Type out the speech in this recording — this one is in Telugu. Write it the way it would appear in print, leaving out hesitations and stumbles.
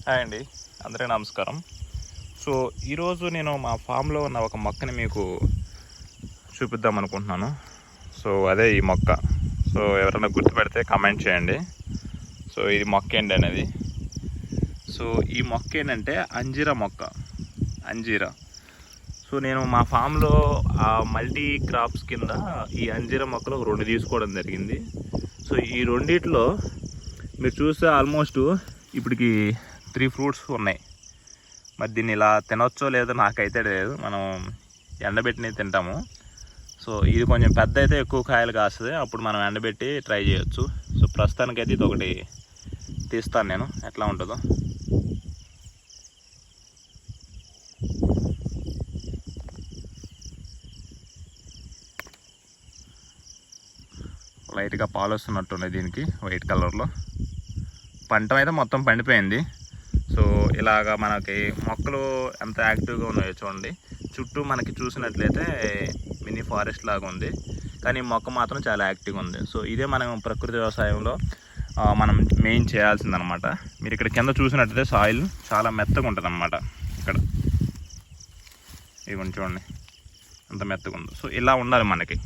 హాయ్ అండి, అందరికీ నమస్కారం. సో ఈరోజు నేను మా ఫామ్లో ఉన్న ఒక మొక్కని మీకు చూపిద్దాం అనుకుంటున్నాను. సో అదే ఈ మొక్క. సో ఎవరైనా గుర్తుపెడితే కామెంట్ చేయండి. సో ఇది మొక్క ఏంటి అనేది. సో ఈ మొక్క ఏంటంటే అంజీరా మొక్క. అంజీరా. సో నేను మా ఫామ్లో ఆ మల్టీ క్రాప్స్ కింద ఈ అంజీరా మొక్కలు ఒక 2 తీసుకోవడం జరిగింది. సో ఈ రెండిట్లో మీరు చూస్తే ఆల్మోస్ట్ ఇప్పటికి 3 ఫ్రూట్స్ ఉన్నాయి. మరి దీన్ని ఇలా తినొచ్చో లేదో నాకైతే లేదు. మనం ఎండబెట్టిని తింటాము. సో ఇది కొంచెం పెద్ద అయితే ఎక్కువ కాయలు కాస్తుంది, అప్పుడు మనం ఎండబెట్టి ట్రై చేయొచ్చు. సో ప్రస్తుతానికైతే ఇది ఒకటి తీస్తాను నేను, ఎట్లా ఉంటుందో. లైట్గా పాలు వస్తున్నట్టున్నాయి దీనికి, వైట్ కలర్లో. పంట అయితే మొత్తం పండిపోయింది. సో ఇలాగా మనకి మొక్కలు ఎంత యాక్టివ్గా ఉన్నాయో చూడండి. చుట్టూ మనకి చూసినట్లయితే మినీ ఫారెస్ట్ లాగా ఉంది, కానీ మొక్క మాత్రం చాలా యాక్టివ్గా ఉంది. సో ఇదే మనం ప్రకృతి వ్యవసాయంలో మనం మెయిన్ చేయాల్సిందనమాట. మీరు ఇక్కడ కింద చూసినట్లయితే సాయిల్ చాలా మెత్తగా ఉంటుంది అన్నమాట. ఇక్కడ ఇవి చూడండి ఎంత మెత్తగా ఉందో. సో ఇలా ఉండాలి మనకి